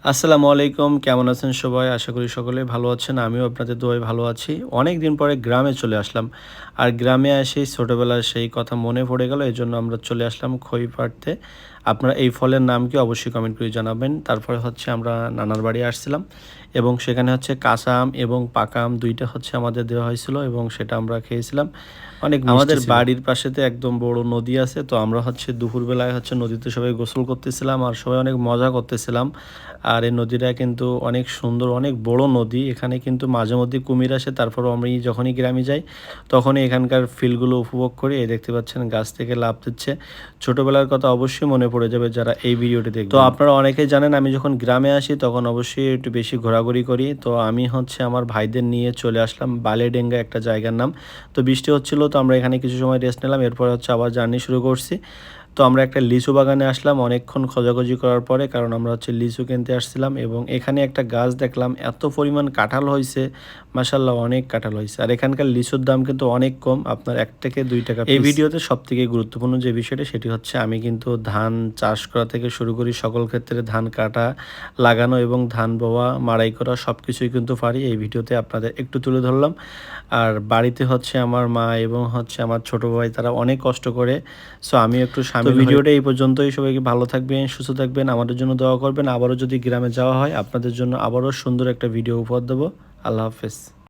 আসসালামু আলাইকুম, কেমন আছেন সবাই? আশা করি সকলেই ভালো আছেন। আমিও আপনাদের দোয়ায় ভালো আছি। অনেক দিন পরে গ্রামে চলে আসলাম। আর গ্রামে এসেই ছোটোবেলার সেই কথা মনে পড়ে গেল। এজন্য আমরা চলে আসলাম খই পাড়তে। আপনারা এই ফলের নাম কি অবশ্যই কমেন্ট করে জানাবেন। তারপরে হচ্ছে আমরা নানার বাড়ি আসছিলাম এবং সেখানে হচ্ছে কাঁচা আম এবং পাকা আম ২ টা হচ্ছে আমাদের দেওয়া হয়েছিল এবং সেটা আমরা খেয়েছিলাম। অনেক আমাদের বাড়ির পাশেতে একদম বড় নদী আছে। তো আমরা হচ্ছে দুপুরবেলায় হচ্ছে নদীতে সবাই গোসল করতেছিলাম আর সবাই অনেক মজা করতেছিলাম। আর এই নদীটা কিন্তু অনেক সুন্দর, অনেক বড় নদী। এখানে কিন্তু মাঝে মধ্যে কুমির আসে। তারপরেও আমি যখনই গ্রামে যাই, তখনই এখানকার ফিলগুলো উপভোগ করি। এই দেখতে পাচ্ছেন গাছ থেকে লাফ দিচ্ছে। ছোটবেলার কথা অবশ্যই মনে পড়ে যাবে যারা এই ভিডিওটি দেখবেন। তো আপনারা অনেকেই জানেন আমি যখন গ্রামে আসি তখন অবশ্যই একটু বেশি ঘোরাঘুরি করি। তো আমি হচ্ছে আমার ভাইদের নিয়ে চলে আসলাম বালেডেঙ্গা একটা জায়গার নাম। তো বৃষ্টি হচ্ছিল তো আমরা এখানে কিছু সময় রেস্ট নিলাম। এরপর হচ্ছে আবার জার্নি শুরু করছি। তো আমরা একটা লিচু বাগানে আসলাম অনেকক্ষণ খোঁজাখুঁজি করার পরে, কারণ আমরা হচ্ছে লিচু কিনতে আসছিলাম এবং এখানে একটা গাছ দেখলাম এত পরিমাণ কাঁঠাল হয়েছে, মাশাআল্লাহ অনেক কাঁঠাল হয়েছে। আর এখানকার লিচুর দাম কিন্তু অনেক কম, আপনার ১ থেকে ২ টাকা। এই ভিডিওতে সবথেকে গুরুত্বপূর্ণ যে বিষয়টা সেটি হচ্ছে আমি কিন্তু ধান চাষ করা থেকে শুরু করি, সকল ক্ষেত্রে ধান কাটা, লাগানো এবং ধান বওয়া, মাড়াই করা সব কিছুই কিন্তু পারি। এই ভিডিওতে আপনাদের একটু তুলে ধরলাম। আর বাড়িতে হচ্ছে আমার মা এবং হচ্ছে আমার ছোট ভাই তারা অনেক কষ্ট করে। সো আমি একটু তো ভিডিওটা এই পর্যন্তই। সবাইকে ভালো থাকবেন, সুস্থ থাকবেন, আমাদের জন্য দোয়া করবেন। আবারও যদি গ্রামে যাওয়া হয় আপনাদের জন্য আবারও সুন্দর একটা ভিডিও উপহার দেবো। আল্লাহ হাফেজ।